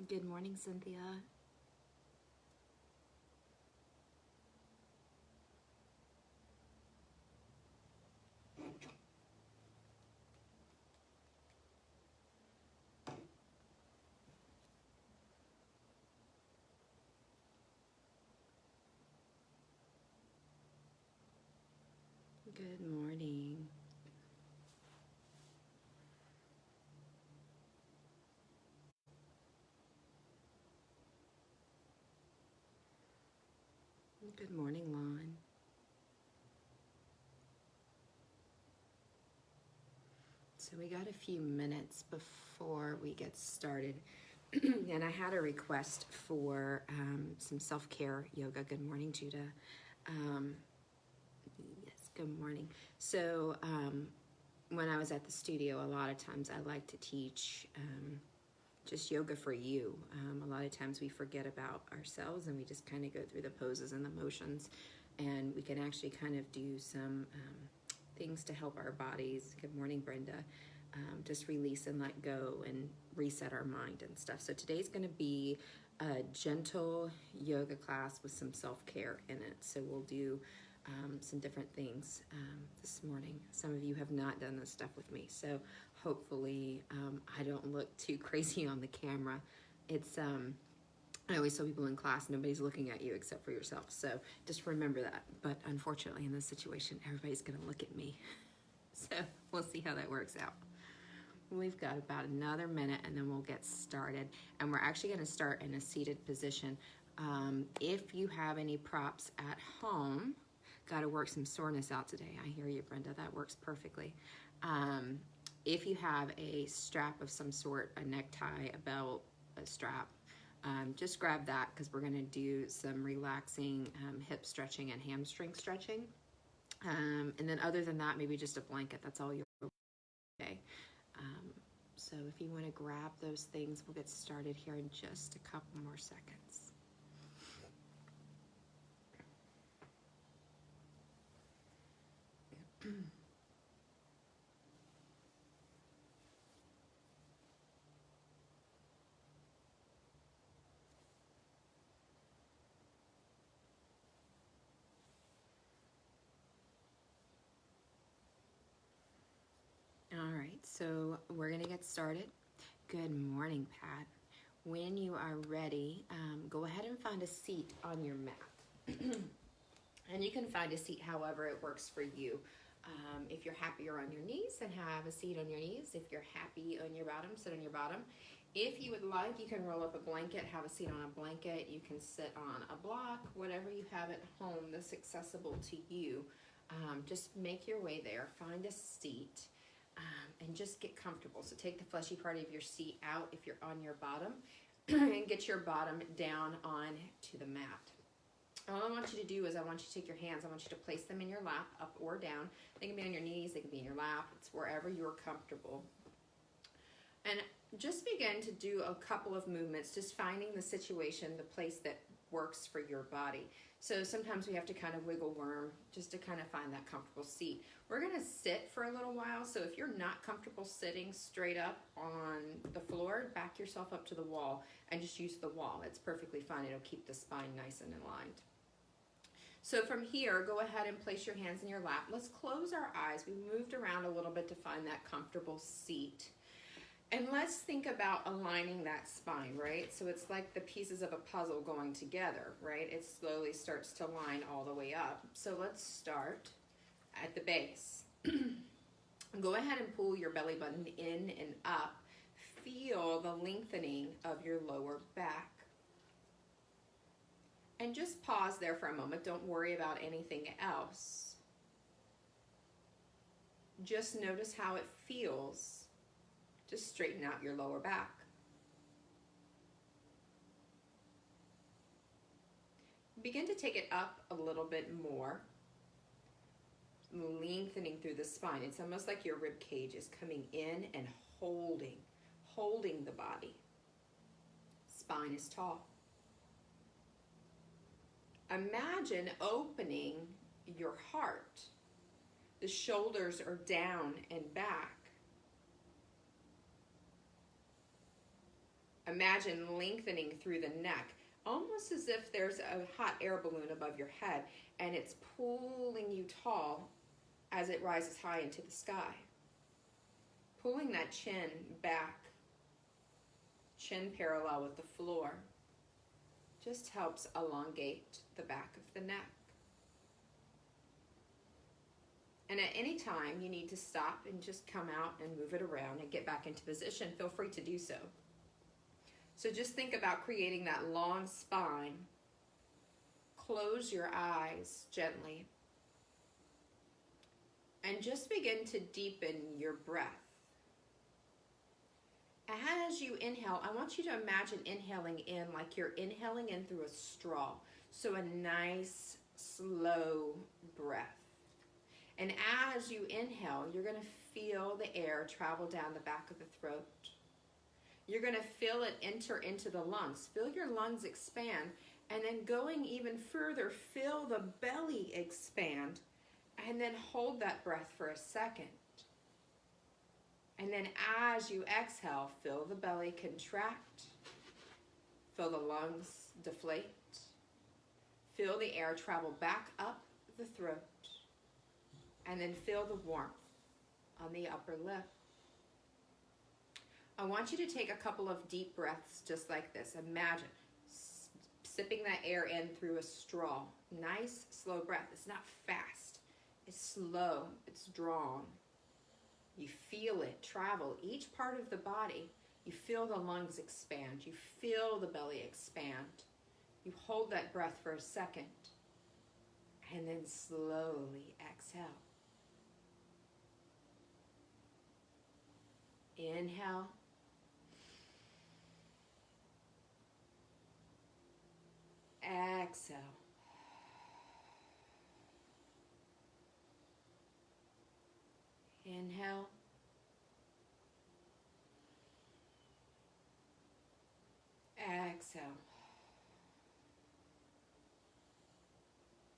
Good morning, Cynthia. Good morning. Good morning, Lon. So we got a few minutes before we get started. And I had a request for some self-care yoga. Good morning, Judah. Um, yes, good morning. So when I was at the studio, a lot of times I like to teach just yoga for you. A lot of times we forget about ourselves and we just kind of go through the poses and the motions, and we can actually kind of do some things to help our bodies. Good morning, Brenda. Just release and let go and reset our mind and stuff. So today's going to be a gentle yoga class with some self-care in it. So we'll do some different things this morning. Some of you have not done this stuff with me, so hopefully I don't look too crazy on the camera. It's I always tell people in class, nobody's looking at you except for yourself, so just remember that. But unfortunately in this situation, everybody's gonna look at me. So we'll see how that works out. We've got about another minute and then we'll get started. And we're actually gonna start in a seated position. If you have any props at home, got to work some soreness out today. I hear you, Brenda. That works perfectly. If you have a strap of some sort, a necktie, a belt, a strap, just grab that because we're going to do some relaxing hip stretching and hamstring stretching. And then other than that, maybe just a blanket. That's all you're okay. So if you want to grab those things, we'll get started here in just a couple more seconds. All right, so we're gonna get started. Good morning, Pat. When you are ready, go ahead and find a seat on your mat. And you can find a seat however it works for you. If you're happier on your knees, then have a seat on your knees. If you're happy on your bottom, sit on your bottom. If you would like, you can roll up a blanket, have a seat on a blanket. You can sit on a block, whatever you have at home that's accessible to you. Just make your way there, find a seat, and just get comfortable. So take the fleshy part of your seat out if you're on your bottom and get your bottom down on to the mat. All I want you to do is I want you to take your hands, I want you to place them in your lap, up or down. They can be on your knees, they can be in your lap. It's wherever you're comfortable. And just begin to do a couple of movements, just finding the situation, the place that works for your body. So sometimes we have to kind of wiggle worm just to kind of find that comfortable seat. We're going to sit for a little while. So if you're not comfortable sitting straight up on the floor, back yourself up to the wall and just use the wall. It's perfectly fine. It'll keep the spine nice and aligned. So from here, go ahead and place your hands in your lap. Let's close our eyes. We moved around a little bit to find that comfortable seat. And let's think about aligning that spine, right? So it's like the pieces of a puzzle going together, right? It slowly starts to line all the way up. So let's start at the base. Go ahead and pull your belly button in and up. Feel the lengthening of your lower back. And just pause there for a moment. Don't worry about anything else. Just notice how it feels. Just straighten out your lower back. Begin to take it up a little bit more, lengthening through the spine. It's almost like your rib cage is coming in and holding the body. Spine is tall. Imagine opening your heart. The shoulders are down and back. Imagine lengthening through the neck, almost as if there's a hot air balloon above your head, and it's pulling you tall as it rises high into the sky. Pulling that chin back, chin parallel with the floor, just helps elongate the back of the neck. And at any time you need to stop and just come out and move it around and get back into position, feel free to do so. So just think about creating that long spine. Close your eyes gently. And just begin to deepen your breath. As you inhale, I want you to imagine inhaling in like you're inhaling in through a straw. So a nice, slow breath. And as you inhale, you're going to feel the air travel down the back of the throat. You're going to feel it enter into the lungs. Feel your lungs expand. And then going even further, feel the belly expand. And then hold that breath for a second. And then as you exhale, feel the belly contract. Feel the lungs deflate. Feel the air travel back up the throat. And then feel the warmth on the upper lip. I want you to take a couple of deep breaths just like this. Imagine sipping that air in through a straw. Nice, slow breath. It's not fast. It's slow. It's drawn. You feel it travel each part of the body. You feel the lungs expand. You feel the belly expand. You hold that breath for a second. And then slowly exhale. Inhale. Exhale. Inhale. Exhale.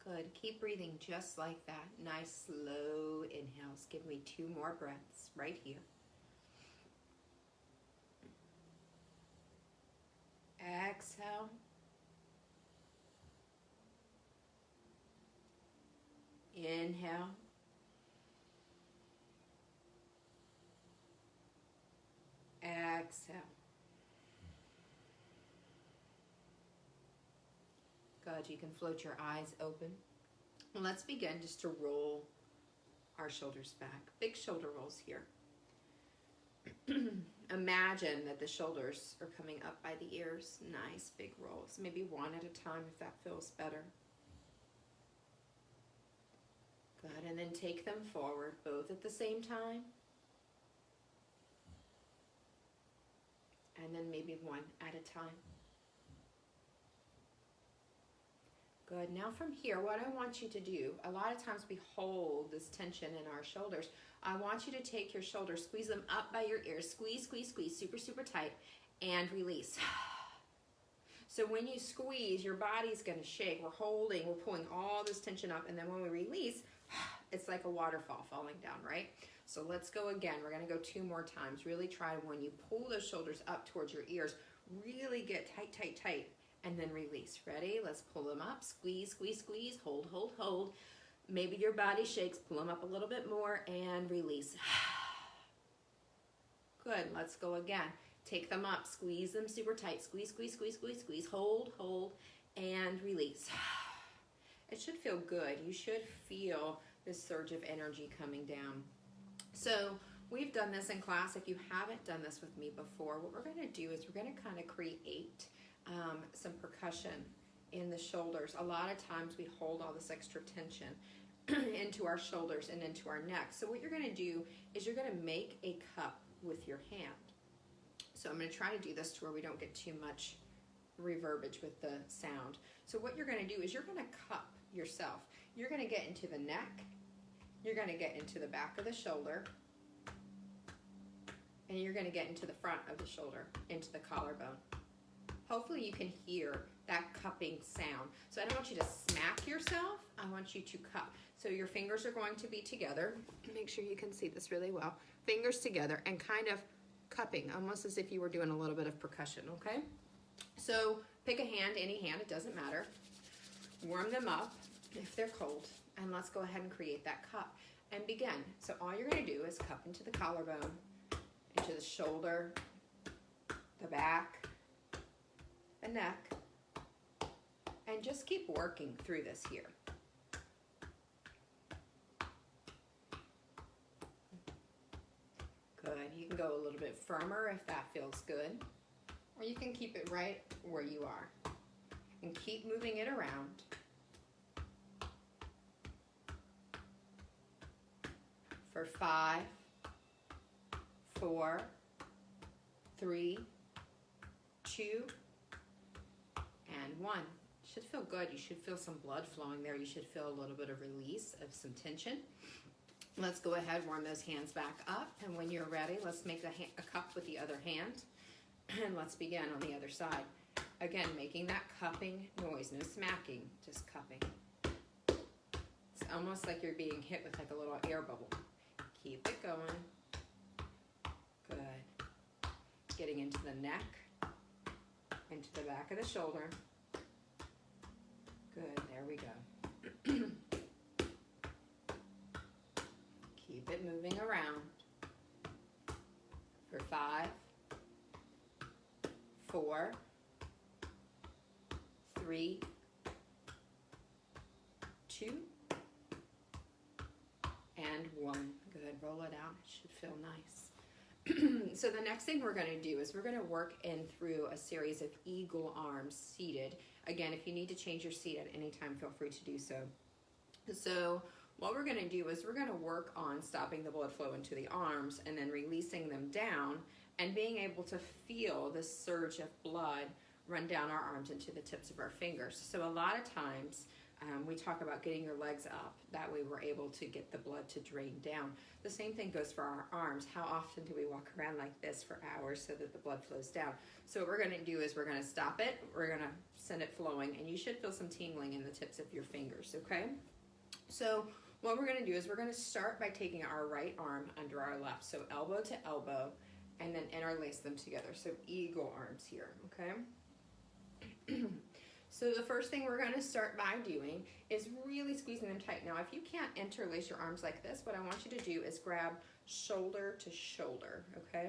Good. Keep breathing just like that. Nice, slow inhales. Give me 2 more breaths right here. Exhale. Inhale. Exhale. Good. You can float your eyes open. And let's begin just to roll our shoulders back. Big shoulder rolls here. Imagine that the shoulders are coming up by the ears. Nice big rolls. Maybe one at a time if that feels better. Good. And then take them forward, both at the same time. And then maybe one at a time. Good. Now from here, what I want you to do, a lot of times we hold this tension in our shoulders. I want you to take your shoulders, squeeze them up by your ears. Squeeze, squeeze, squeeze, super, super tight, and release. So when you squeeze, your body's going to shake. We're holding, we're pulling all this tension up, and then when we release, it's like a waterfall falling down, right? So let's go again. We're going to go 2 more times. Really try when you pull those shoulders up towards your ears, really get tight, tight, tight, and then release. Ready? Let's pull them up. Squeeze, squeeze, squeeze. Hold, hold, hold. Maybe your body shakes. Pull them up a little bit more and release. Good. Let's go again. Take them up. Squeeze them super tight. Squeeze, squeeze, squeeze, squeeze, squeeze. Hold, hold, and release. It should feel good. You should feel this surge of energy coming down. So we've done this in class. If you haven't done this with me before, what we're going to do is we're going to kind of create some percussion in the shoulders. A lot of times we hold all this extra tension into our shoulders and into our neck. So what you're going to do is you're going to make a cup with your hand. So I'm going to try to do this to where we don't get too much reverberage with the sound. So what you're going to do is you're going to cup yourself. You're going to get into the neck. You're going to get into the back of the shoulder. And you're going to get into the front of the shoulder, into the collarbone. Hopefully you can hear that cupping sound. So I don't want you to smack yourself. I want you to cup. So your fingers are going to be together. Make sure you can see this really well. Fingers together and kind of cupping, almost as if you were doing a little bit of percussion, okay? So pick a hand, any hand, it doesn't matter. Warm them up if they're cold, and let's go ahead and create that cup and begin. So all you're gonna do is cup into the collarbone, into the shoulder, the back, the neck, and just keep working through this here. Good, you can go a little bit firmer if that feels good, or you can keep it right where you are. And keep moving it around. For 5, 4, 3, 2, and 1. Should feel good. You should feel some blood flowing there. You should feel a little bit of release of some tension. Let's go ahead, warm those hands back up, and when you're ready, let's make a cup with the other hand, and let's begin on the other side. Again, making that cupping noise, no smacking, just cupping. It's almost like you're being hit with like a little air bubble. Keep it going. Good. Getting into the neck, into the back of the shoulder. Good, there we go. Keep it moving around. For 5, 4, 3, 2, and 1. Good, roll it out. It should feel nice. So the next thing we're going to do is we're going to work in through a series of eagle arms seated. Again, if you need to change your seat at any time, feel free to do so. So what we're going to do is we're going to work on stopping the blood flow into the arms and then releasing them down and being able to feel the surge of blood run down our arms into the tips of our fingers. So a lot of times we talk about getting your legs up. That way we're able to get the blood to drain down. The same thing goes for our arms. How often do we walk around like this for hours so that the blood flows down? So what we're going to do is we're going to stop it. We're going to send it flowing, and you should feel some tingling in the tips of your fingers, okay? So what we're going to do is we're going to start by taking our right arm under our left. So elbow to elbow, and then interlace them together. So eagle arms here, okay? So the first thing we're going to start by doing is really squeezing them tight. Now, if you can't interlace your arms like this, what I want you to do is grab shoulder to shoulder, okay?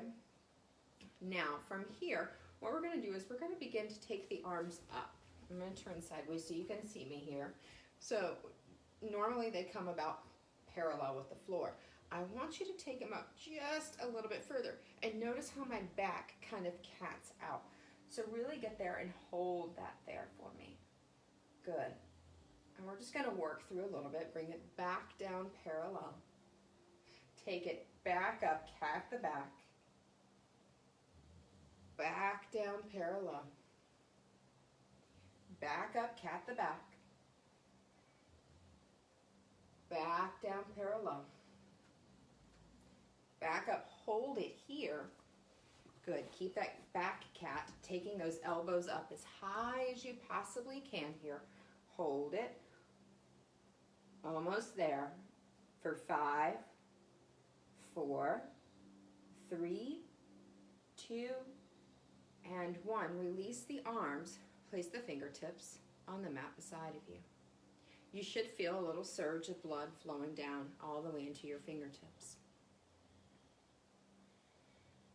Now, from here, what we're going to do is we're going to begin to take the arms up. I'm going to turn sideways so you can see me here. So normally they come about parallel with the floor. I want you to take them up just a little bit further, and notice how my back kind of cats out. So really get there and hold that there for me. Good. And we're just going to work through a little bit. Bring it back down parallel. Take it back up, cat the back. Back down parallel. Back up, cat the back. Back down parallel. Back up, hold it here. Good, keep that back cat, taking those elbows up as high as you possibly can here. Hold it. Almost there. For 5, 4, 3, 2, and 1. Release the arms. Place the fingertips on the mat beside of you. You should feel a little surge of blood flowing down all the way into your fingertips.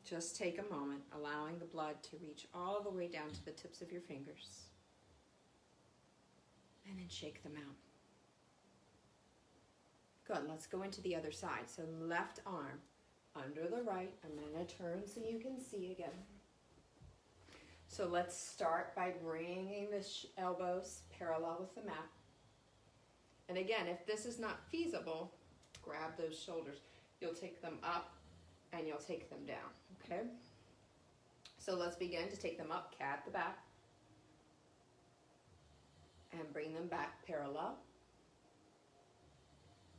Just take a moment, allowing the blood to reach all the way down to the tips of your fingers. And then shake them out. Good, let's go into the other side. So left arm under the right. I'm going to turn so you can see again. So let's start by bringing the elbows parallel with the mat. And again, if this is not feasible, grab those shoulders. You'll take them up and you'll take them down, okay? So let's begin to take them up, cat the back, and bring them back parallel.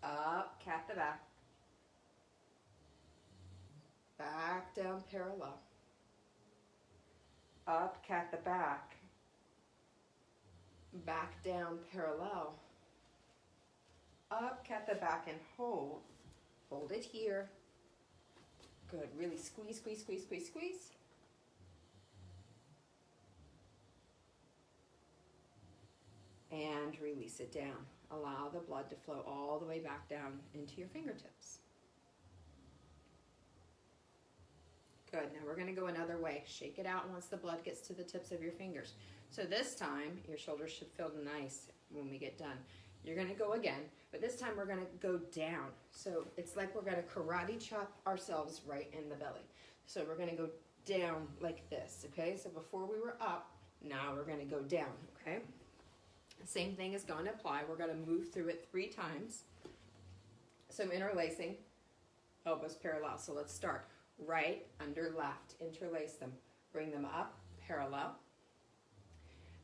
Up, cat the back. Back down parallel. Up, cat the back. Back down parallel. Up, cat the back, and hold. Hold it here. Good, really squeeze, squeeze, squeeze, squeeze, squeeze. And release it down. Allow the blood to flow all the way back down into your fingertips. Good, now we're gonna go another way. Shake it out once the blood gets to the tips of your fingers. So this time, your shoulders should feel nice when we get done. You're gonna go again, but this time we're gonna go down. So it's like we're gonna karate chop ourselves right in the belly. So we're gonna go down like this, okay? So before we were up, now we're gonna go down, okay? Same thing is going to apply. We're going to move through it 3 times. So interlacing, elbows parallel. So let's start. Right, under, left. Interlace them. Bring them up, parallel.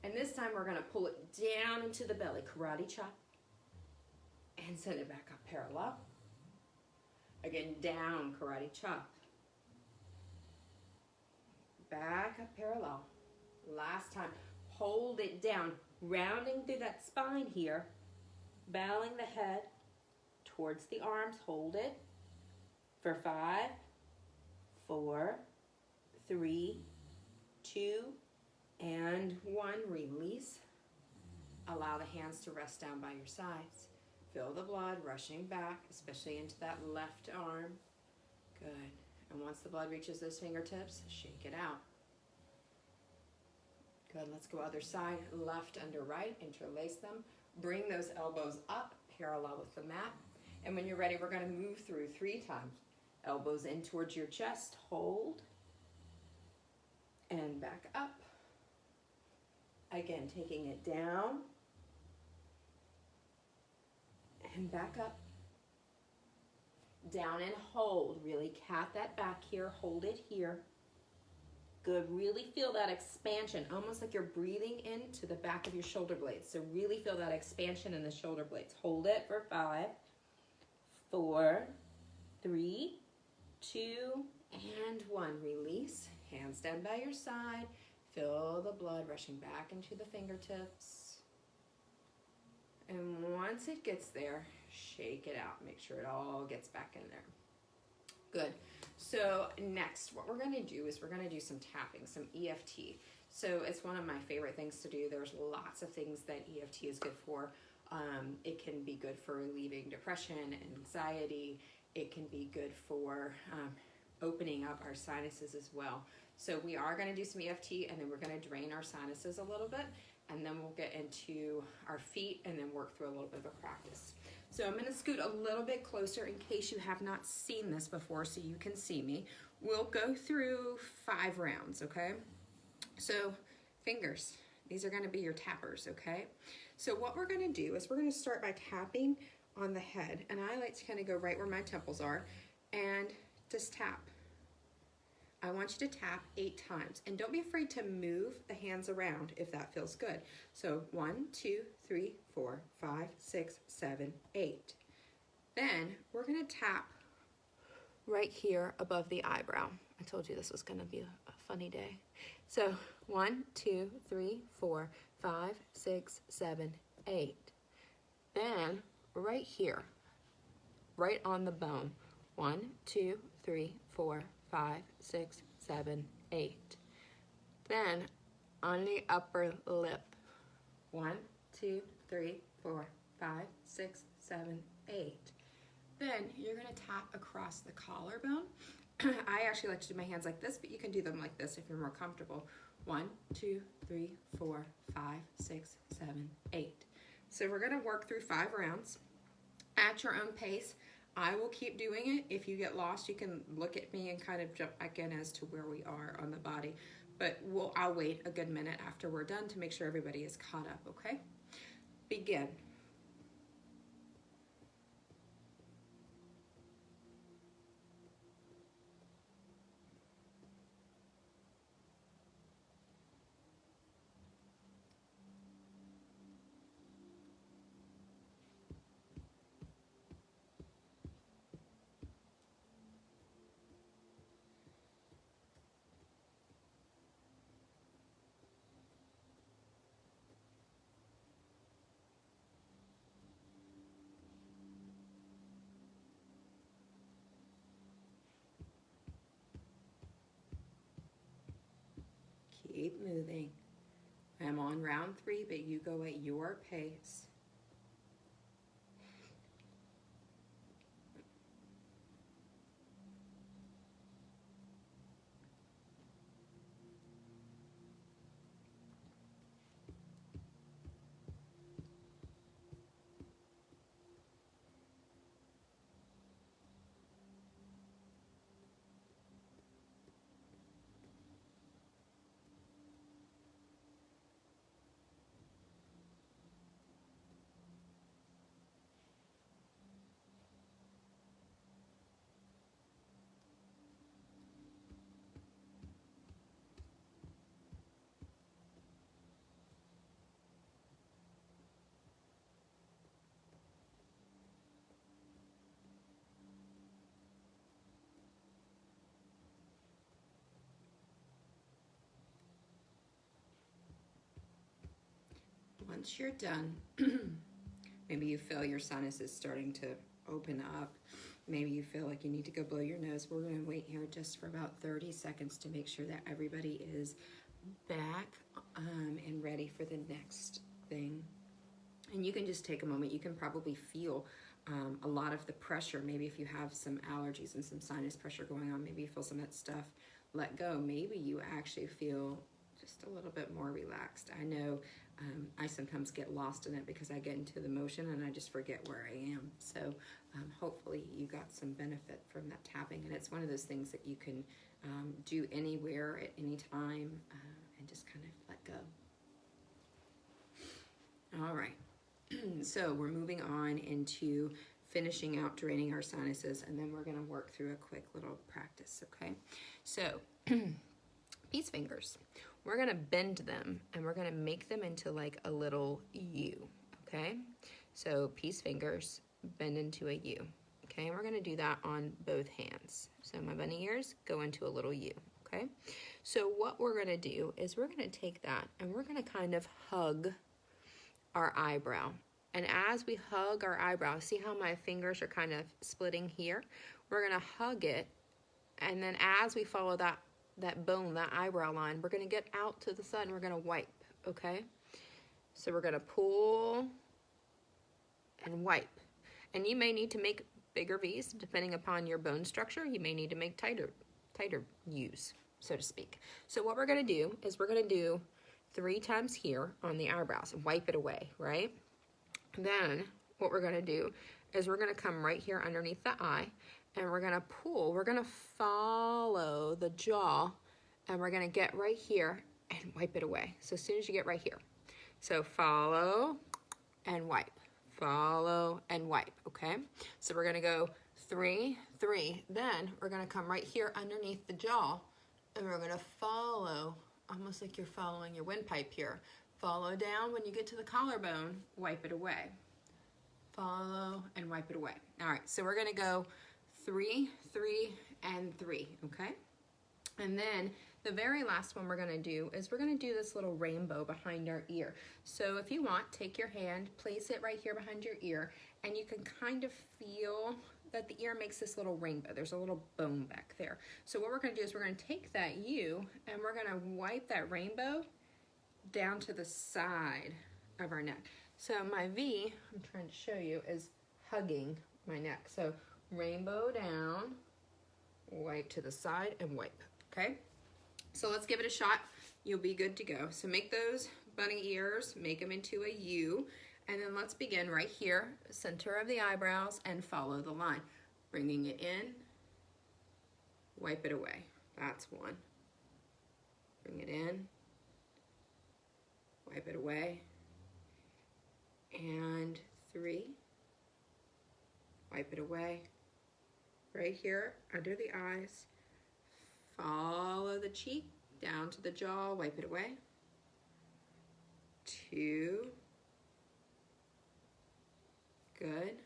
And this time we're going to pull it down into the belly. Karate chop. And send it back up, parallel. Again, down, karate chop. Back up, parallel. Last time. Hold it down. Rounding through that spine here, bowing the head towards the arms, hold it for 5, 4, 3, 2, and 1. Release. Allow the hands to rest down by your sides. Feel the blood rushing back, especially into that left arm. Good. And once the blood reaches those fingertips, shake it out. Good, let's go other side, left under right, interlace them. Bring those elbows up, parallel with the mat. And when you're ready, we're gonna move through 3 times. Elbows in towards your chest, hold. And back up. Again, taking it down. And back up. Down and hold, really cat that back here, hold it here. Good, really feel that expansion, almost like you're breathing into the back of your shoulder blades. So really feel that expansion in the shoulder blades. Hold it for 5, 4, 3, 2, and 1. Release, hands down by your side. Feel the blood rushing back into the fingertips. And once it gets there, shake it out. Make sure it all gets back in there. Good. So next, what we're going to do is we're going to do some tapping, some EFT. So it's one of my favorite things to do. There's lots of things that EFT is good for. It can be good for relieving depression, anxiety. It can be good for opening up our sinuses as well. So we are going to do some EFT, and then we're going to drain our sinuses a little bit, and then we'll get into our feet and then work through a little bit of a practice. So I'm going to scoot a little bit closer in case you have not seen this before so you can see me. We'll go through 5 rounds, okay? So fingers, these are going to be your tappers, okay? So what we're going to do is we're going to start by tapping on the head. And I like to kind of go right where my temples are and just tap. I want you to tap 8 times. And don't be afraid to move the hands around if that feels good. So 1, 2, 3, 4, 5, 6, 7, 8. Then we're going to tap right here above the eyebrow. I told you this was going to be a funny day. So 1, 2, 3, 4, 5, 6, 7, 8. Then right here, right on the bone. 1, 2, 3, 4, 5, 6, 7, 8. Then on the upper lip. 1, 2, 3, 4, 5, 6, 7, 8. Then you're going to tap across the collarbone. I actually like to do my hands like this, but you can do them like this if you're more comfortable. 1, 2, 3, 4, 5, 6, 7, 8. So we're going to work through 5 rounds at your own pace. I will keep doing it. If you get lost, you can look at me and kind of jump back in as to where we are on the body. But I'll wait a good minute after we're done to make sure everybody is caught up, okay? Begin. Keep moving. I'm on round 3, but you go at your pace. Once you're done, maybe you feel your sinuses starting to open up. Maybe you feel like you need to go blow your nose. We're going to wait here just for about 30 seconds to make sure that everybody is back and ready for the next thing. And you can just take a moment. You can probably feel a lot of the pressure. Maybe if you have some allergies and some sinus pressure going on, maybe you feel some of that stuff let go. Maybe you actually feel just a little bit more relaxed. I know I sometimes get lost in it because I get into the motion and I just forget where I am. So hopefully you got some benefit from that tapping. And it's one of those things that you can do anywhere at any time and just kind of let go. All right. So we're moving on into finishing out draining our sinuses, and then we're going to work through a quick little practice, okay? So peace fingers. We're going to bend them, and we're going to make them into like a little U, okay? So peace fingers, bend into a U, okay? And we're going to do that on both hands. So my bunny ears go into a little U, okay? So what we're going to do is we're going to take that, and we're going to kind of hug our eyebrow. And as we hug our eyebrow, see how my fingers are kind of splitting here? We're going to hug it, and then as we follow that bone, that eyebrow line, we're going to get out to the side and we're going to wipe, okay? So we're going to pull and wipe. And you may need to make bigger V's depending upon your bone structure. You may need to make tighter U's, so to speak. So what we're going to do is we're going to do 3 times here on the eyebrows and wipe it away, right? Then what we're going to do is we're going to come right here underneath the eye, and we're going to pull. We're going to follow the jaw, and we're going to get right here and wipe it away. So as soon as you get right here. So follow and wipe. Follow and wipe, okay? So we're going to go 3, 3. Then we're going to come right here underneath the jaw, and we're going to follow, almost like you're following your windpipe here. Follow down. When you get to the collarbone, wipe it away. Follow and wipe it away. All right, so we're going to go 3, 3, and 3, okay? And then the very last one we're going to do is we're going to do this little rainbow behind our ear. So if you want, take your hand, place it right here behind your ear, and you can kind of feel that the ear makes this little rainbow. There's a little bone back there. So what we're going to do is we're going to take that U, and we're going to wipe that rainbow down to the side of our neck. So my V, I'm trying to show you, is hugging my neck. So rainbow down, wipe to the side, and wipe, okay? So let's give it a shot. You'll be good to go. So make those bunny ears, make them into a U, and then let's begin right here, center of the eyebrows, and follow the line. Bringing it in, wipe it away. That's 1. Bring it in, wipe it away, and 3, wipe it away. Right here under the eyes, follow the cheek down to the jaw, wipe it away. 2, good,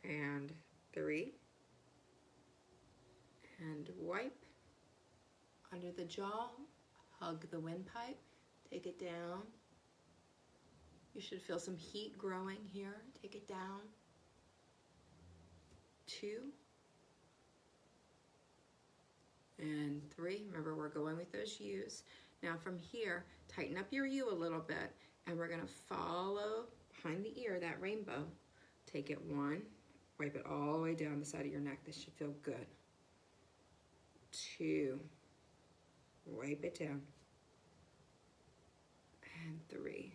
and 3, and wipe. Under the jaw, hug the windpipe, take it down. You should feel some heat growing here. Take it down. 2, and 3. Remember, we're going with those U's. Now from here, tighten up your U a little bit, and we're gonna follow behind the ear, that rainbow. Take it one, wipe it all the way down the side of your neck. This should feel good. 2, wipe it down. And 3,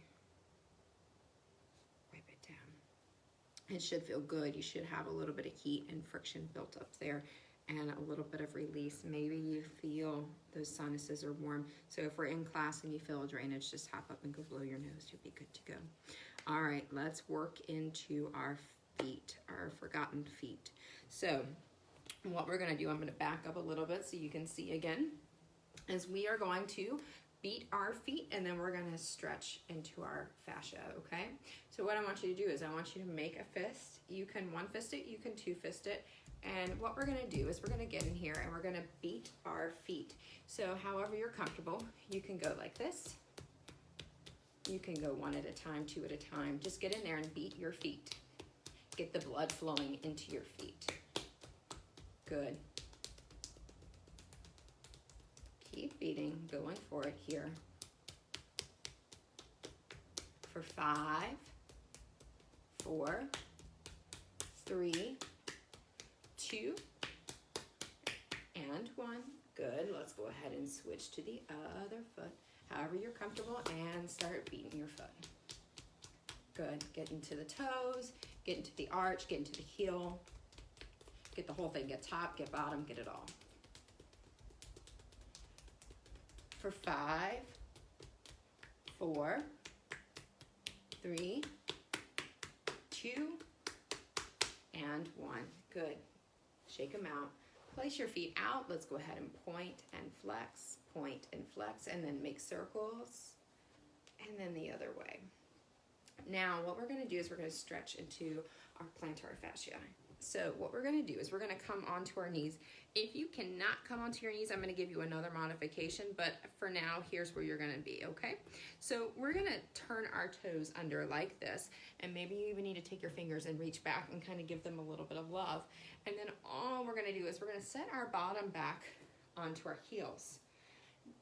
wipe it down. It should feel good. You should have a little bit of heat and friction built up there and a little bit of release. Maybe you feel those sinuses are warm. So if we're in class and you feel a drainage, just hop up and go blow your nose. You'll be good to go. All right, let's work into our feet, our forgotten feet. So what we're gonna do, I'm gonna back up a little bit so you can see again, is we are going to beat our feet and then we're gonna stretch into our fascia, okay? So what I want you to do is I want you to make a fist. You can one fist it, you can two fist it. And what we're gonna do is we're gonna get in here and we're gonna beat our feet. So however you're comfortable, you can go like this. You can go one at a time, two at a time. Just get in there and beat your feet. Get the blood flowing into your feet. Good. Keep beating, going for it here. For 5, 4, 3, 2, and 1. Good. Let's go ahead and switch to the other foot. However you're comfortable, and start beating your foot. Good. Get into the toes, get into the arch, get into the heel. Get the whole thing. Get top, get bottom, get it all. For 5, 4, 3, 2, and 1. Good. Shake them out. Place your feet out. Let's go ahead and point and flex, and then make circles, and then the other way. Now, what we're going to do is we're going to stretch into our plantar fascia. So what we're going to do is we're going to come onto our knees. If you cannot come onto your knees, I'm going to give you another modification, but for now, here's where you're going to be, okay? So we're going to turn our toes under like this, and maybe you even need to take your fingers and reach back and kind of give them a little bit of love. And then all we're going to do is we're going to set our bottom back onto our heels.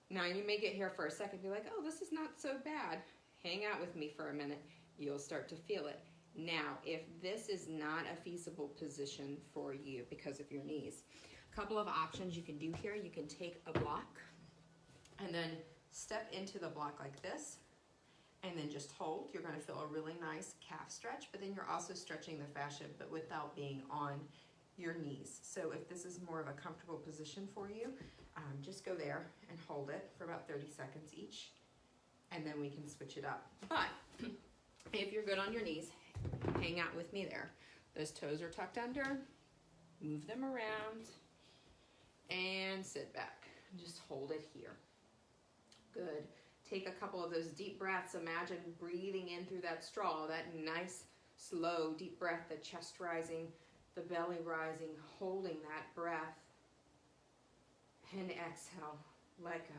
Now, you may get here for a second and be like, oh, this is not so bad. Hang out with me for a minute. You'll start to feel it. Now, if this is not a feasible position for you because of your knees, a couple of options you can do here. You can take a block and then step into the block like this and then just hold. You're going to feel a really nice calf stretch, but then you're also stretching the fascia, but without being on your knees. So if this is more of a comfortable position for you, just go there and hold it for about 30 seconds each, and then we can switch it up. But if you're good on your knees, hang out with me there. Those toes are tucked under. Move them around and sit back. Just hold it here. Good. Take a couple of those deep breaths. Imagine breathing in through that straw, that nice, slow, deep breath, the chest rising, the belly rising, holding that breath. And exhale, let go.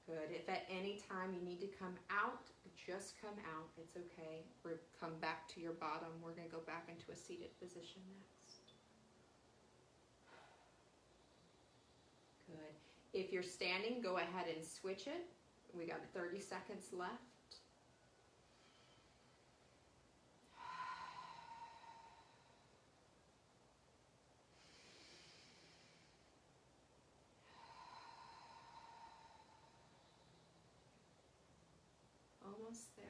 Good. If at any time you need to come out, just come out. It's okay. Come back to your bottom. We're going to go back into a seated position next. Good. If you're standing, go ahead and switch it. We got 30 seconds left. Almost there.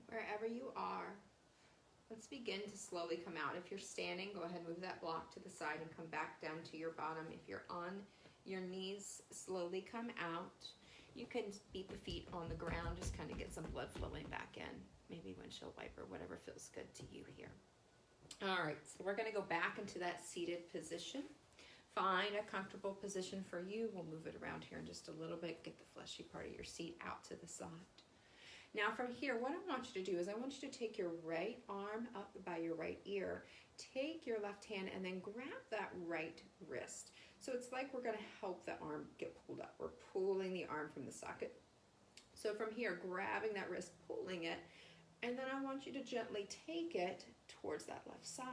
Wherever you are, let's begin to slowly come out. If you're standing, go ahead and move that block to the side and come back down to your bottom. If you're on your knees, slowly come out. You can beat the feet on the ground, just kind of get some blood flowing back in. Maybe windshield wiper, whatever feels good to you here. All right, so we're going to go back into that seated position. Find a comfortable position for you. We'll move it around here in just a little bit. Get the fleshy part of your seat out to the side. Now from here, what I want you to do is I want you to take your right arm up by your right ear. Take your left hand and then grab that right wrist. So it's like we're going to help the arm get pulled up. We're pulling the arm from the socket. So from here, grabbing that wrist, pulling it, and then I want you to gently take it towards that left side.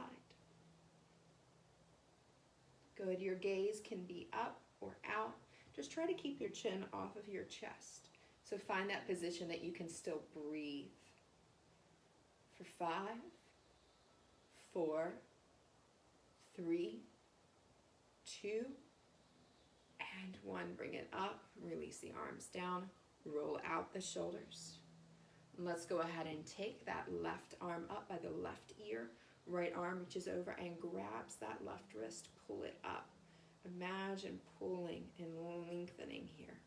Good, your gaze can be up or out. Just try to keep your chin off of your chest. So find that position that you can still breathe. For 5, 4, 3, 2, and 1. Bring it up, release the arms down, roll out the shoulders. Let's go ahead and take that left arm up by the left ear. Right arm reaches over and grabs that left wrist, pull it up. Imagine pulling and lengthening here.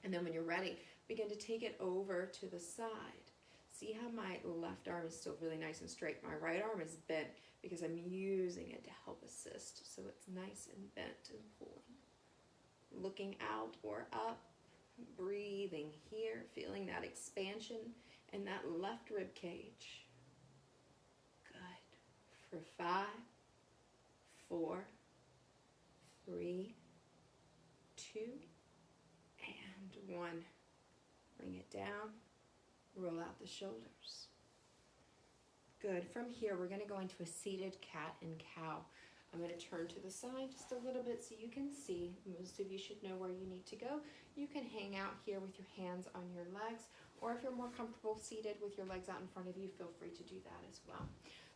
And then when you're ready, begin to take it over to the side. See how my left arm is still really nice and straight. My right arm is bent because I'm using it to help assist. So it's nice and bent and pulling. Looking out or up, breathing here, feeling that expansion in that left rib cage. Good. For 5, 4, 3, 2, and 1. Bring it down. Roll out the shoulders. Good. From here, we're going to go into a seated cat and cow. I'm going to turn to the side just a little bit so you can see. Most of you should know where you need to go. You can hang out here with your hands on your legs, or if you're more comfortable seated with your legs out in front of you, feel free to do that as well.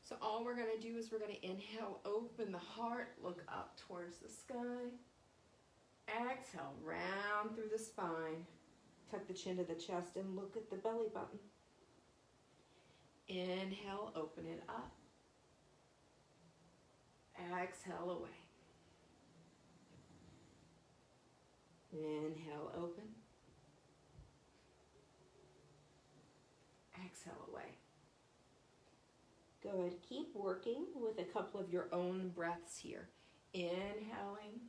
So all we're going to do is we're going to inhale, open the heart, look up towards the sky. Exhale, round through the spine. Tuck the chin to the chest and look at the belly button. Inhale, open it up. Exhale away. Inhale, open. Exhale away. Good. Keep working with a couple of your own breaths here. Inhaling.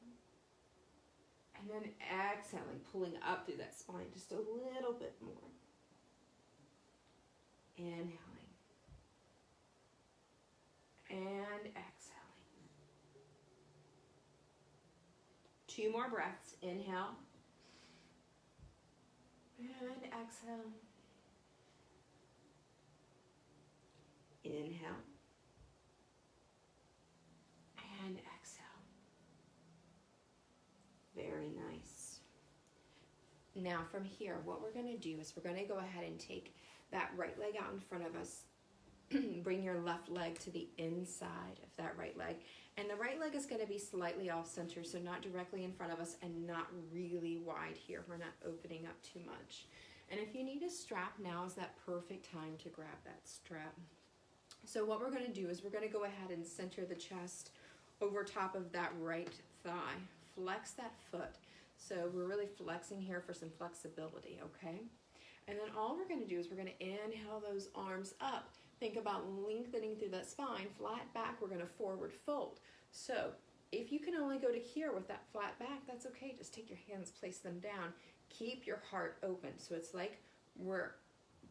And then exhaling, pulling up through that spine just a little bit more. Inhaling. And exhaling. 2 more breaths. Inhale. And exhale. Inhale. And exhale. Very nice. Now from here, what we're going to do is we're going to go ahead and take that right leg out in front of us. Bring your left leg to the inside of that right leg. And the right leg is going to be slightly off center, so not directly in front of us and not really wide here. We're not opening up too much. And if you need a strap, now is that perfect time to grab that strap. So what we're going to do is we're going to go ahead and center the chest over top of that right thigh. Flex that foot. So we're really flexing here for some flexibility, okay? And then all we're going to do is we're going to inhale those arms up. Think about lengthening through that spine. Flat back, we're going to forward fold. So if you can only go to here with that flat back, that's okay. Just take your hands, place them down. Keep your heart open. So it's like we're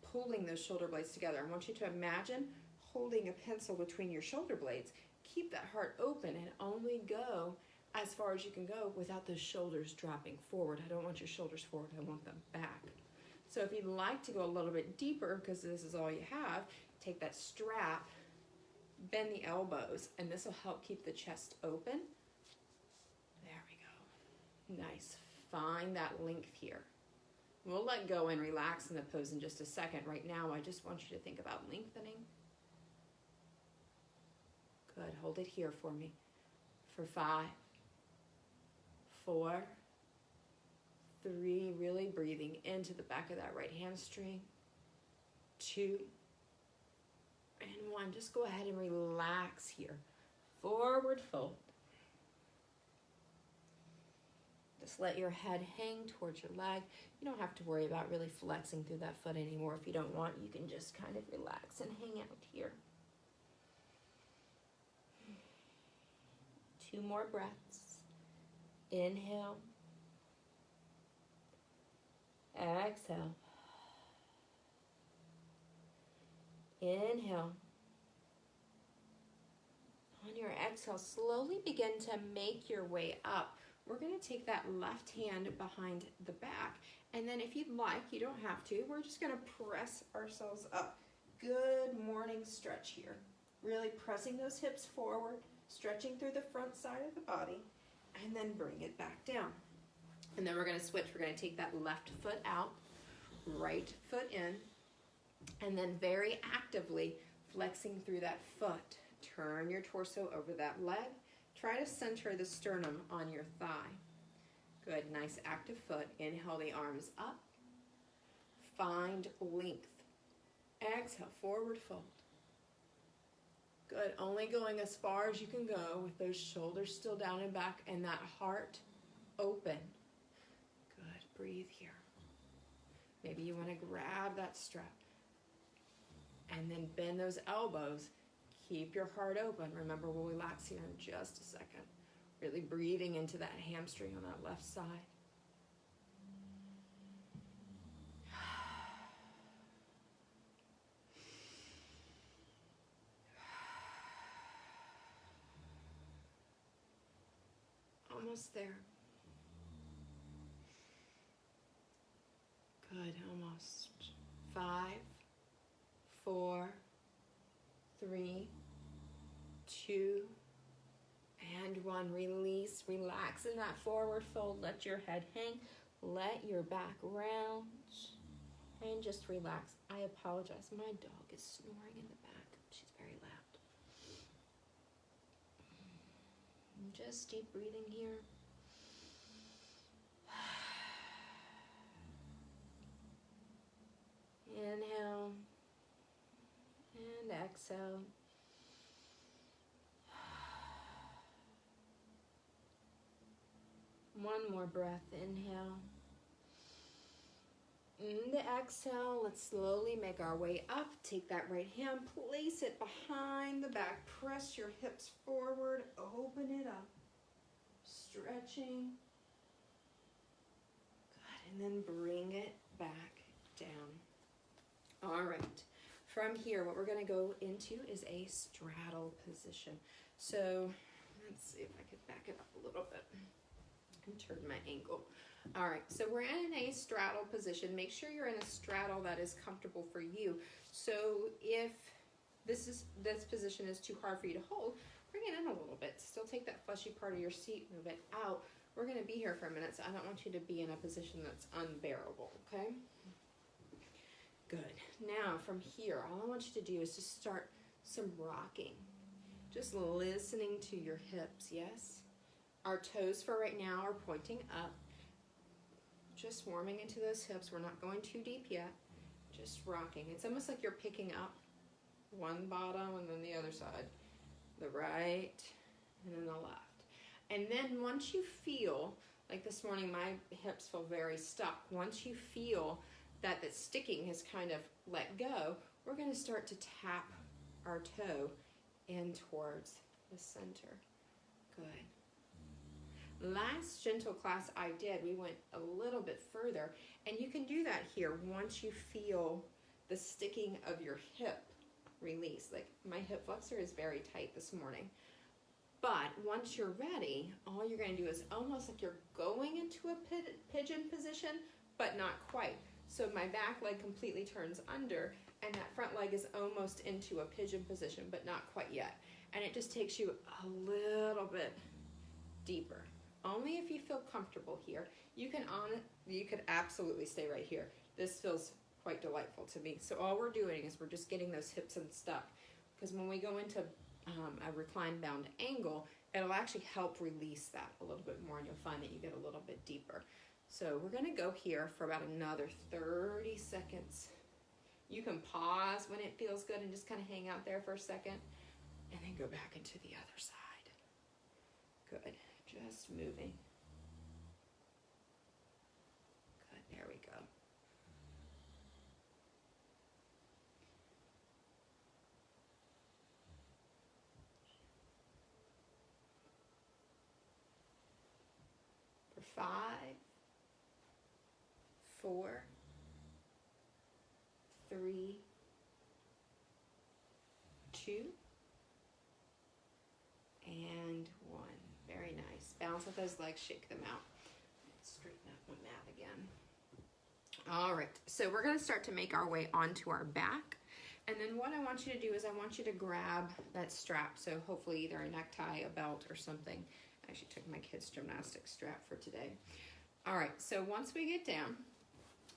pulling those shoulder blades together. I want you to imagine holding a pencil between your shoulder blades. Keep that heart open and only go as far as you can go without those shoulders dropping forward. I don't want your shoulders forward, I want them back. So if you'd like to go a little bit deeper, because this is all you have, take that strap, bend the elbows, and this will help keep the chest open. There we go. Nice. Find that length here. We'll let go and relax in the pose in just a second. Right now, I just want you to think about lengthening. Good. Hold it here for me. For 5, 4, 3, really breathing into the back of that right hamstring. 2, and 1. Just go ahead and relax here. Forward fold. Just let your head hang towards your leg. You don't have to worry about really flexing through that foot anymore. If you don't want, you can just kind of relax and hang out here. 2 more breaths. Inhale. Exhale. Inhale. On your exhale, slowly begin to make your way up. We're going to take that left hand behind the back And then if you'd like, you don't have to, we're just gonna press ourselves up. Good morning stretch here. Really pressing those hips forward, stretching through the front side of the body, and then bring it back down. And then we're gonna switch. We're gonna take that left foot out, right foot in, and then very actively flexing through that foot. Turn your torso over that leg. Try to center the sternum on your thigh. Good, nice active foot. Inhale the arms up. Find length. Exhale, forward fold. Good, only going as far as you can go with those shoulders still down and back and that heart open. Good, breathe here. Maybe you want to grab that strap and then bend those elbows. Keep your heart open. Remember, we'll relax here in just a second. Really breathing into that hamstring on that left side. Almost there. Good, almost. 5, 4, 3, 2, and 1. Release, relax in that forward fold. Let your head hang. Let your back round. And just relax. I apologize. My dog is snoring in the back. She's very loud. Just deep breathing here. Inhale and exhale. One more breath. Inhale. And exhale. Let's slowly make our way up. Take that right hand, place it behind the back. Press your hips forward. Open it up. Stretching. Good. And then bring it back down. All right. From here, what we're going to go into is a straddle position. So let's see if I could back it up a little bit and turn my ankle. All right, so we're in a straddle position. Make sure you're in a straddle that is comfortable for you. So if this position is too hard for you to hold, bring it in a little bit. Still take that fleshy part of your seat, move it out. We're going to be here for a minute, so I don't want you to be in a position that's unbearable, okay? Good. Now from here, all I want you to do is just start some rocking. Just listening to your hips, yes? Our toes for right now are pointing up. Just warming into those hips. We're not going too deep yet. Just rocking. It's almost like you're picking up one bottom and then the other side. The right and then the left. And then once you feel, like this morning my hips feel very stuck. Once you feel that the sticking has kind of let go, we're going to start to tap our toe in towards the center. Good. Last gentle class I did, we went a little bit further, and you can do that here once you feel the sticking of your hip release. Like my hip flexor is very tight this morning. But once you're ready, all you're going to do is almost like you're going into a pigeon position, but not quite. So my back leg completely turns under, and that front leg is almost into a pigeon position, but not quite yet. And it just takes you a little bit deeper. Only if you feel comfortable here. You could absolutely stay right here. This feels quite delightful to me. So all we're doing is we're just getting those hips unstuck. Because when we go into a reclined bound angle, it'll actually help release that a little bit more, and you'll find that you get a little bit deeper. So we're going to go here for about another 30 seconds. You can pause when it feels good and just kind of hang out there for a second, and then go back into the other side. Good. Just moving. Good. There we go. For 5, 4, 3, 2, and 1. Very nice. Bounce with those legs, shake them out. Straighten up my mat again. All right, so we're gonna start to make our way onto our back. And then what I want you to do is I want you to grab that strap. So hopefully either a necktie, a belt, or something. I actually took my kid's gymnastics strap for today. All right, so once we get down,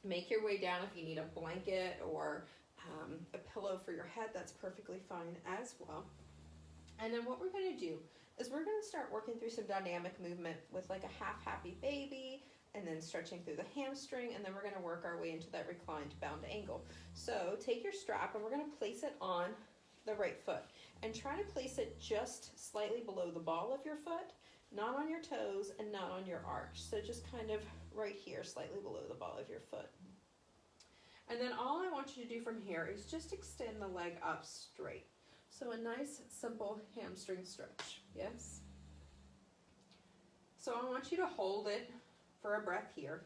make your way down. If you need a blanket or a pillow for your head, that's perfectly fine as well. And then what we're gonna do is we're gonna start working through some dynamic movement with like a half happy baby, and then stretching through the hamstring, and then we're gonna work our way into that reclined bound angle. So take your strap and we're gonna place it on the right foot, and try to place it just slightly below the ball of your foot, not on your toes and not on your arch. So just kind of right here, slightly below the ball of your foot. And then all I want you to do from here is just extend the leg up straight. So a nice, simple hamstring stretch, yes? So I want you to hold it for a breath here.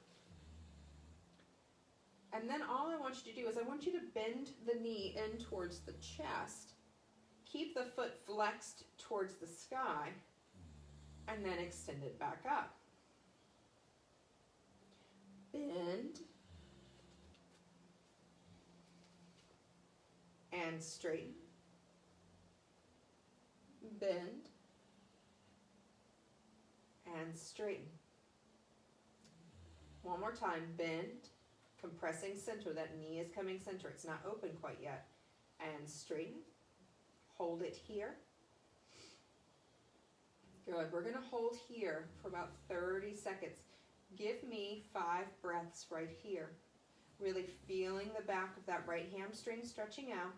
And then all I want you to do is I want you to bend the knee in towards the chest, keep the foot flexed towards the sky, and then extend it back up. Bend. And straighten. Bend. And straighten. One more time, bend, compressing center. That knee is coming center. It's not open quite yet. And straighten. Hold it here. Good. We're going to hold here for about 30 seconds. Give me 5 breaths right here. Really feeling the back of that right hamstring stretching out.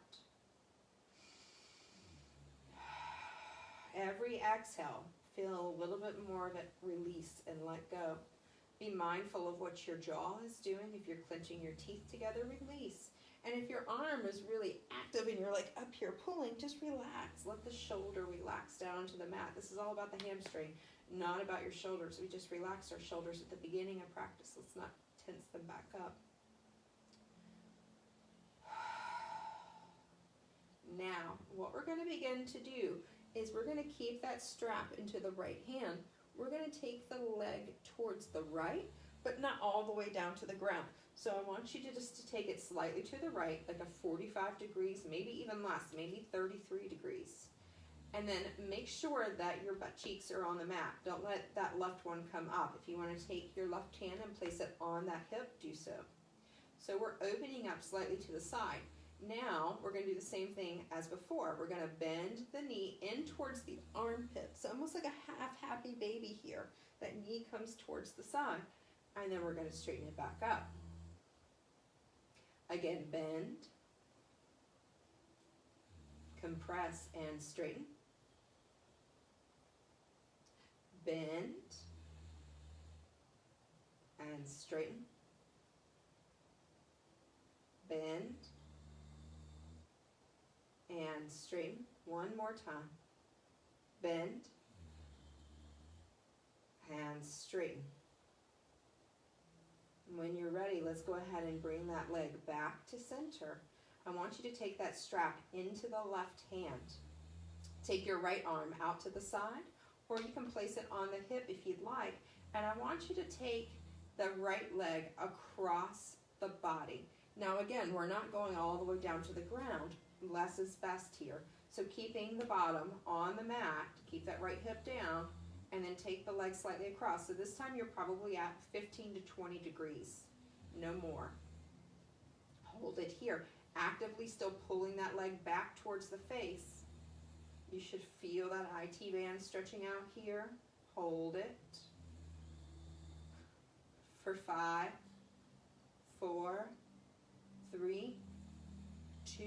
Every exhale, feel a little bit more of it release and let go. Be mindful of what your jaw is doing. If you're clenching your teeth together, release. And if your arm is really active and you're like up here pulling, just relax. Let the shoulder relax down to the mat. This is all about the hamstring, not about your shoulders. We just relax our shoulders at the beginning of practice. Let's not tense them back up. Now, what we're going to begin to do is we're going to keep that strap into the right hand. We're going to take the leg towards the right, but not all the way down to the ground. So I want you to just take it slightly to the right, like a 45 degrees, maybe even less, maybe 33 degrees. And then make sure that your butt cheeks are on the mat. Don't let that left one come up. If you want to take your left hand and place it on that hip, do so. So we're opening up slightly to the side. Now we're going to do the same thing as before. We're going to bend the knee in towards the armpits, almost like a half happy baby here. That knee comes towards the side, and then we're going to straighten it back up. Again, bend, compress, and straighten. Bend, and straighten. Bend, and straighten. One more time. Bend and straighten. When you're ready, let's go ahead and bring that leg back to center. I want you to take that strap into the left hand. Take your right arm out to the side, or you can place it on the hip if you'd like. And I want you to take the right leg across the body. Now again, we're not going all the way down to the ground. Less is best here. So keeping the bottom on the mat, keep that right hip down, and then take the leg slightly across. So this time you're probably at 15 to 20 degrees, no more. Hold it here, actively still pulling that leg back towards the face. You should feel that IT band stretching out here. Hold it. For 5, 4, 3, 2,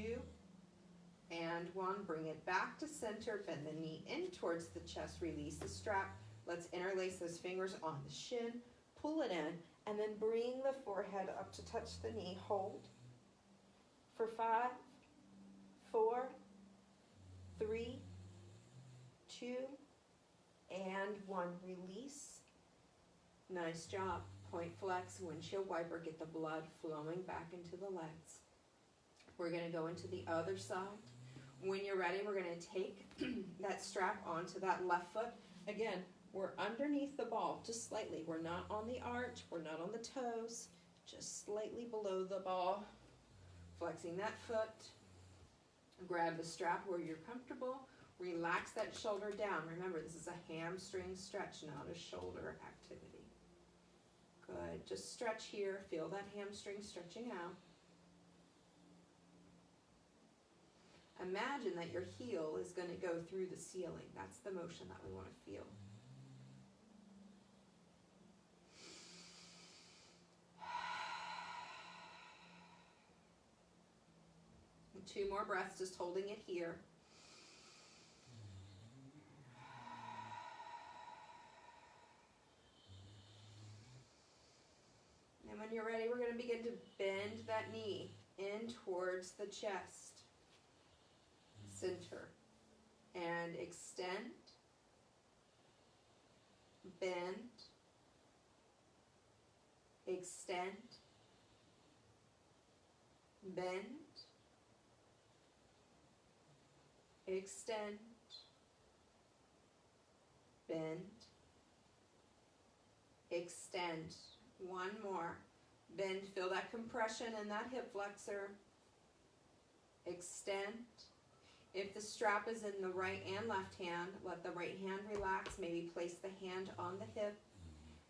and 1. Bring it back to center. Bend the knee in towards the chest. Release the strap. Let's interlace those fingers on the shin. Pull it in, and then bring the forehead up to touch the knee. Hold. For 5, 4, 3, 2, and 1. Release. Nice job. Point flex, windshield wiper. Get the blood flowing back into the legs. We're going to go into the other side. When you're ready, we're going to take that strap onto that left foot. Again, we're underneath the ball, just slightly. We're not on the arch. We're not on the toes. just slightly below the ball. Flexing that foot. Grab the strap where you're comfortable. Relax that shoulder down. Remember, this is a hamstring stretch, not a shoulder activity. Good. Just stretch here. Feel that hamstring stretching out. Imagine that your heel is going to go through the ceiling. That's the motion that we want to feel. And 2 more breaths, just holding it here. And when you're ready, we're going to begin to bend that knee in towards the chest. Center. And extend. Bend. Extend. Bend. Extend. Bend. Extend. One more. Bend. Feel that compression in that hip flexor. Extend. If the strap is in the right and left hand, let the right hand relax. Maybe place the hand on the hip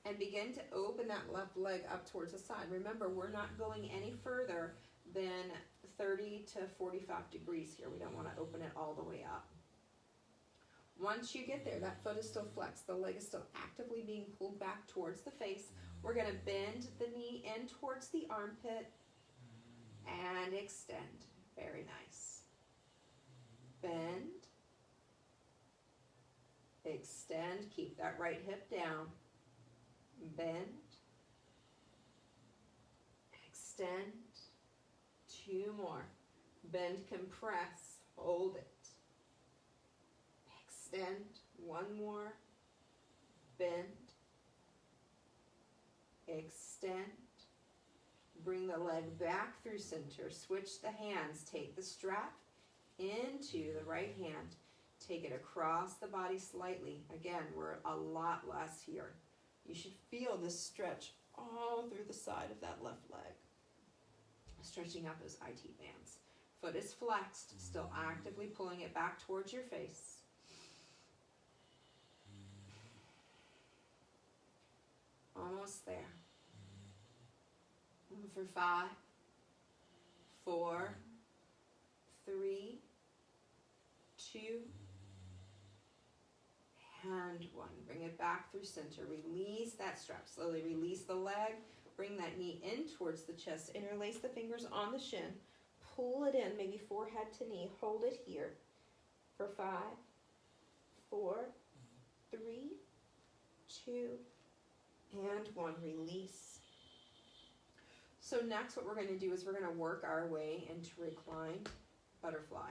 and begin to open that left leg up towards the side. Remember, we're not going any further than 30 to 45 degrees here. We don't want to open it all the way up. Once you get there, that foot is still flexed. The leg is still actively being pulled back towards the face. We're going to bend the knee in towards the armpit and extend. Very nice. Bend, extend, keep that right hip down, bend, extend, 2 more, bend, compress, hold it, extend, 1 more, bend, extend, bring the leg back through center, switch the hands, take the strap into the right hand, take it across the body slightly. Again, we're a lot less here. You should feel this stretch all through the side of that left leg, stretching out those IT bands. Foot is flexed, still actively pulling it back towards your face. Almost there. For 5, 4, 3, 2, and 1. Bring it back through center. Release that strap. Slowly release the leg. Bring that knee in towards the chest. Interlace the fingers on the shin. Pull it in, maybe forehead to knee. Hold it here. For 5, 4, 3, 2, and 1. Release. So next what we're going to do is we're going to work our way into reclined butterfly.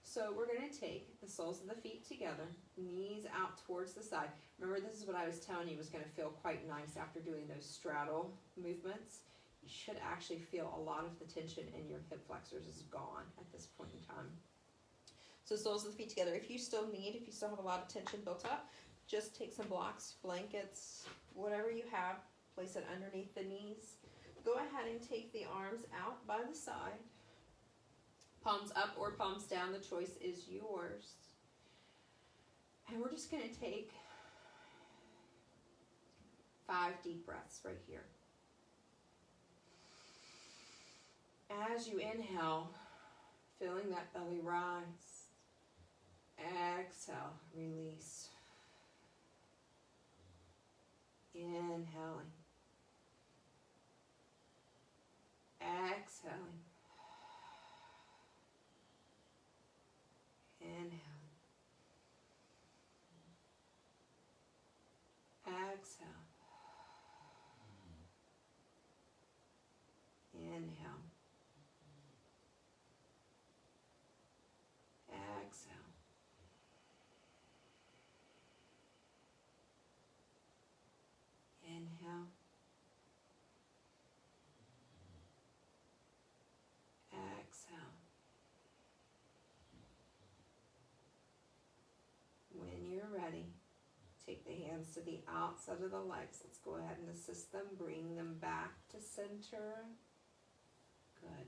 So we're going to take the soles of the feet together, knees out towards the side. Remember, this is what I was telling you was going to feel quite nice after doing those straddle movements. You should actually feel a lot of the tension in your hip flexors is gone at this point in time. So soles of the feet together. If you still have a lot of tension built up, just take some blocks, blankets, whatever you have, place it underneath the knees. Go ahead and take the arms out by the side. Palms up or palms down, the choice is yours. And we're just going to take 5 deep breaths right here. As you inhale, feeling that belly rise. Exhale, release. Inhaling. Exhaling. Inhaling. Exhale. Inhale. Exhale. Inhale. Take the hands to the outside of the legs. Let's go ahead and assist them. Bring them back to center. Good.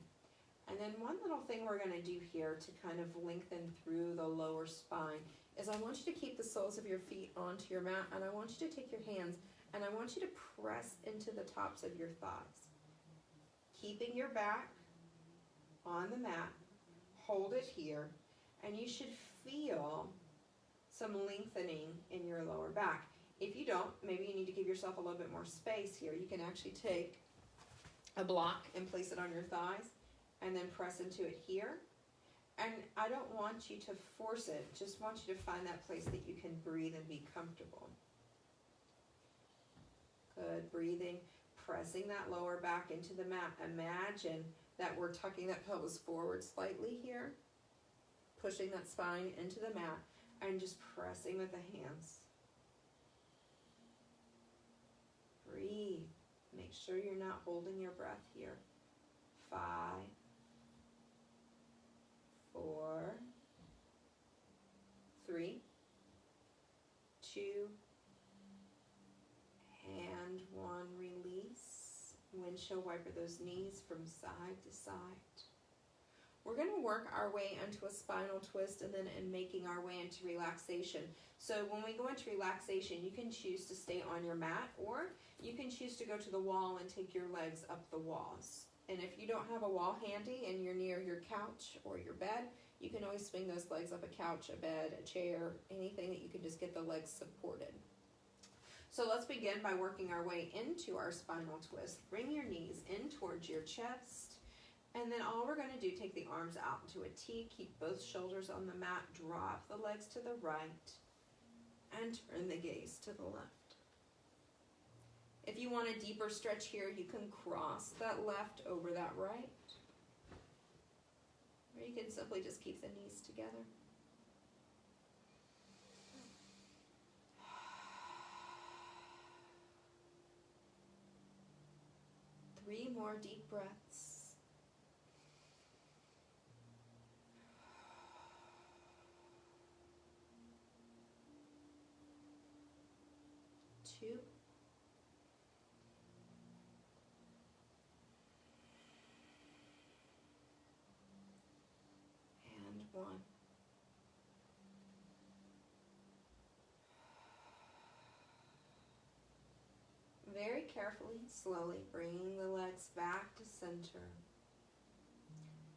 And then one little thing we're going to do here to kind of lengthen through the lower spine is I want you to keep the soles of your feet onto your mat, and I want you to take your hands and I want you to press into the tops of your thighs. Keeping your back on the mat, hold it here, and you should feel some lengthening in your lower back. If you don't, maybe you need to give yourself a little bit more space here. You can actually take a block and place it on your thighs and then press into it here. And I don't want you to force it, just want you to find that place that you can breathe and be comfortable. Good, breathing, pressing that lower back into the mat. Imagine that we're tucking that pelvis forward slightly here, pushing that spine into the mat, and just pressing with the hands. Breathe. Make sure you're not holding your breath here. 5, 4, 3, 2, and 1. Release. Windshield wiper those knees from side to side. We're going to work our way into a spinal twist and then making our way into relaxation. So when we go into relaxation, you can choose to stay on your mat, or you can choose to go to the wall and take your legs up the walls. And if you don't have a wall handy and you're near your couch or your bed, you can always swing those legs up a couch, a bed, a chair, anything that you can just get the legs supported. So let's begin by working our way into our spinal twist. Bring your knees in towards your chest. And then all we're going to do, take the arms out into a T, keep both shoulders on the mat, drop the legs to the right, and turn the gaze to the left. If you want a deeper stretch here, you can cross that left over that right. Or you can simply just keep the knees together. Three more deep breaths. 2, and 1. Very carefully, slowly, bringing the legs back to center.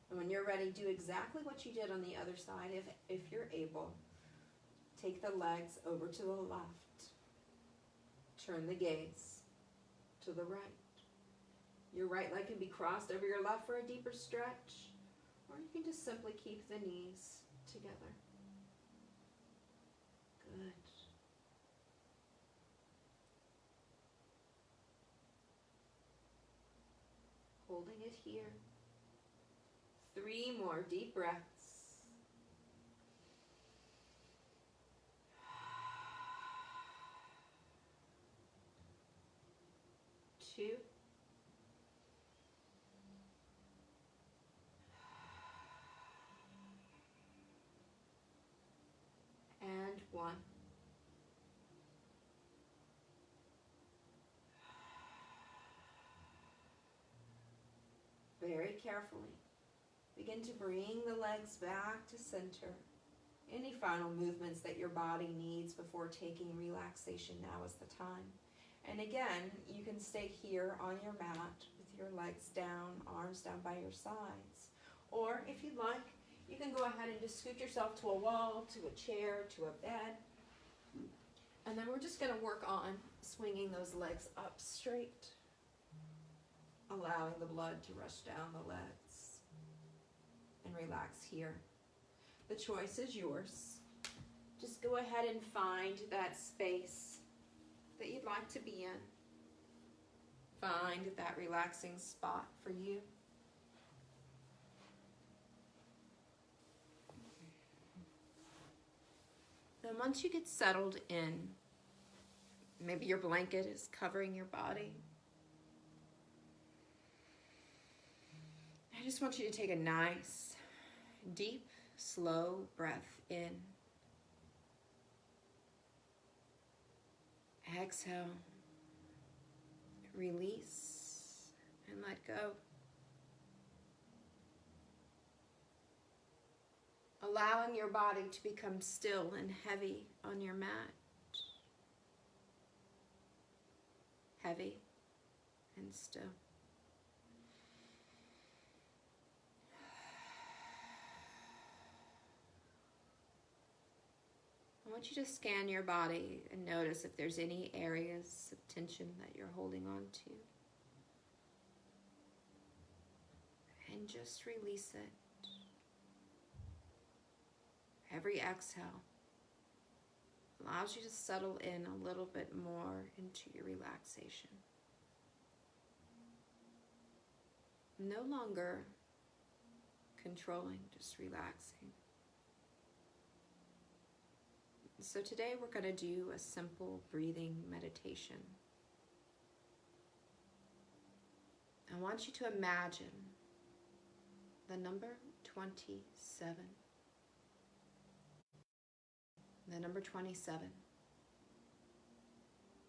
And when you're ready, do exactly what you did on the other side. If you're able, take the legs over to the left. Turn the gaze to the right. Your right leg can be crossed over your left for a deeper stretch, or you can just simply keep the knees together. Good. Holding it here. 3 more deep breaths. 2, and 1. Very carefully, begin to bring the legs back to center. Any final movements that your body needs before taking relaxation, now is the time. And again, you can stay here on your mat with your legs down, arms down by your sides. Or if you'd like, you can go ahead and just scoot yourself to a wall, to a chair, to a bed. And then we're just going to work on swinging those legs up straight, allowing the blood to rush down the legs. And relax here. The choice is yours. Just go ahead and find that space that you'd like to be in. Find that relaxing spot for you. Then once you get settled in, maybe your blanket is covering your body. I just want you to take a nice, deep, slow breath in. Exhale. Release and let go. Allowing your body to become still and heavy on your mat. Heavy and still. I want you to scan your body and notice if there's any areas of tension that you're holding on to. And just release it. Every exhale allows you to settle in a little bit more into your relaxation. No longer controlling, just relaxing. So today we're going to do a simple breathing meditation. I want you to imagine the number 27. The number 27.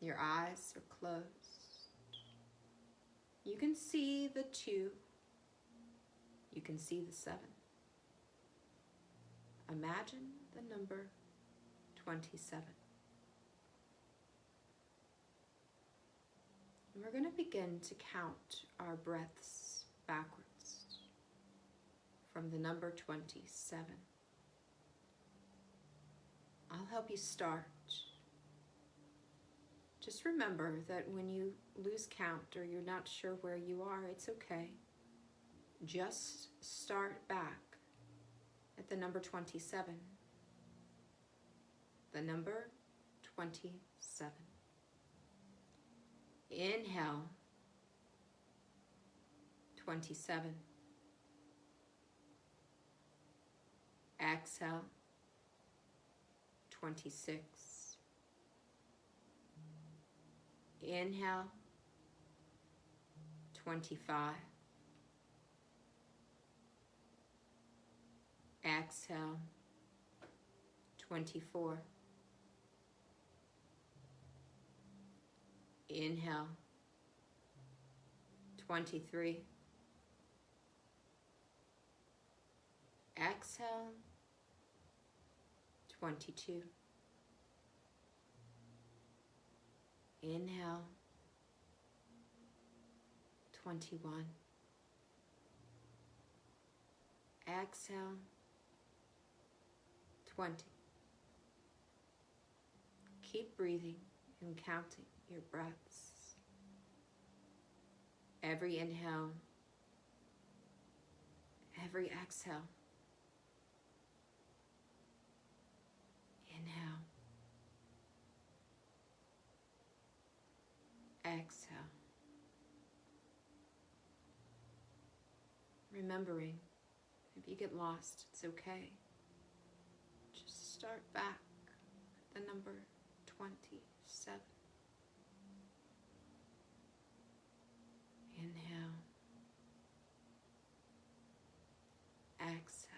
Your eyes are closed. You can see the 2. You can see the 7. Imagine the number 27. And we're going to begin to count our breaths backwards from the number 27. I'll help you start. Just remember that when you lose count or you're not sure where you are, it's okay. Just start back at the number 27. The number 27. Inhale, 27. Exhale, 26. Inhale, 25. Exhale, 24. Inhale, 23. Exhale, 22. Inhale, 21. Exhale, 20. Keep breathing and counting your breaths. Every inhale, every exhale. Inhale. Exhale. Remembering, if you get lost, it's okay. Just start back at the number 27. Inhale. Exhale.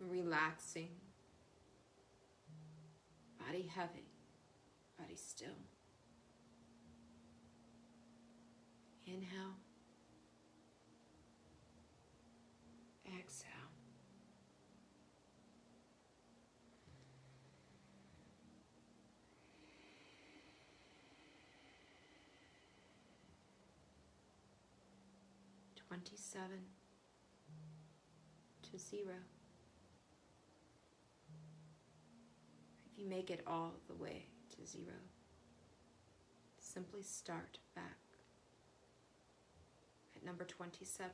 Relaxing. Body heavy. Body still. Inhale. Exhale. $27 to 0. If you make it all the way to 0, simply start back at number 27.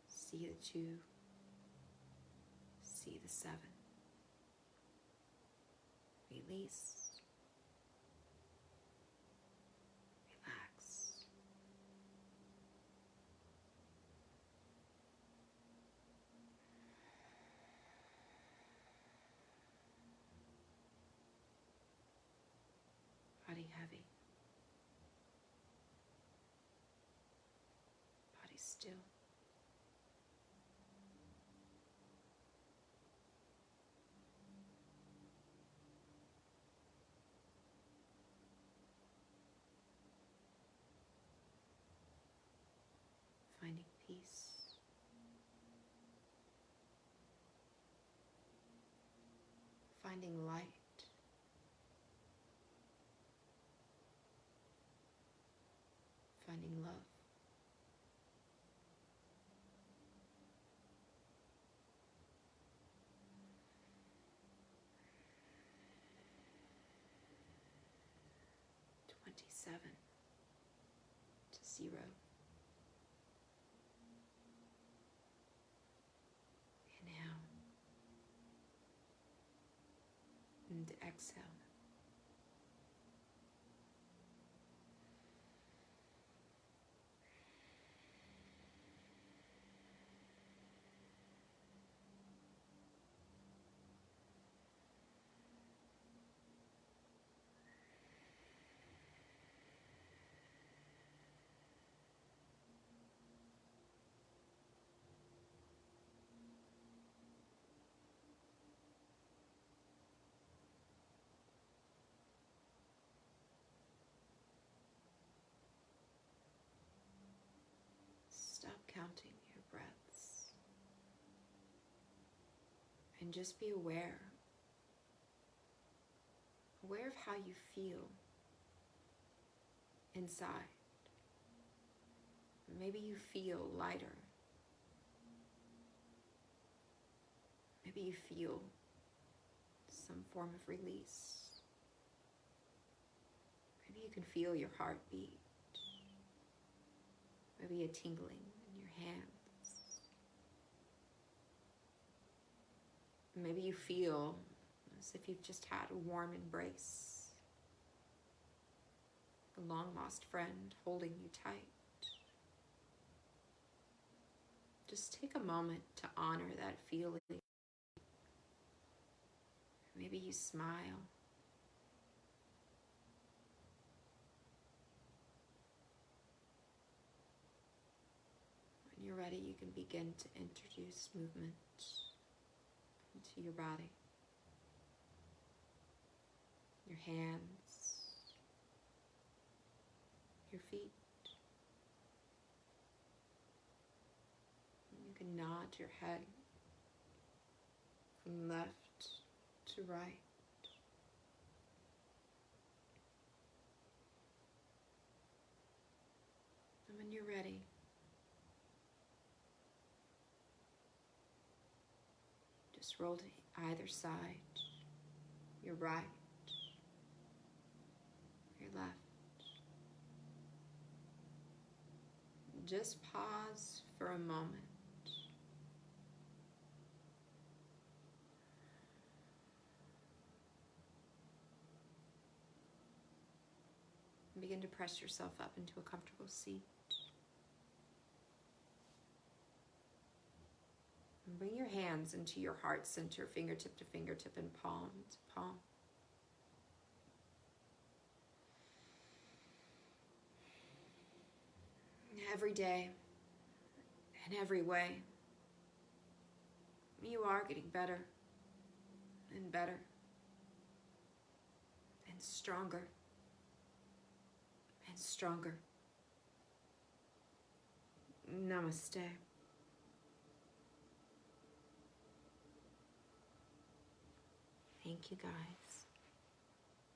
See the 2, see the 7. Release. Relax. Body heavy. Body still. finding light. Finding love. Seven to 0. Inhale and exhale. Stop counting your breaths and just be aware of how you feel inside. Maybe you feel lighter. Maybe you feel some form of release. Maybe you can feel your heartbeat. Maybe a tingling in your hands. Maybe you feel as if you've just had a warm embrace. A long lost friend holding you tight. Just take a moment to honor that feeling. Maybe you smile. When you're ready, you can begin to introduce movement into your body. Your hands, your feet. You can nod your head from left to right. And when you're ready, just roll to either side, your right, your left. Just pause for a moment. And begin to press yourself up into a comfortable seat. And bring your hands into your heart center, fingertip to fingertip and palm to palm. Every day, in every way, you are getting better and better and stronger and stronger. Namaste. Thank you, guys.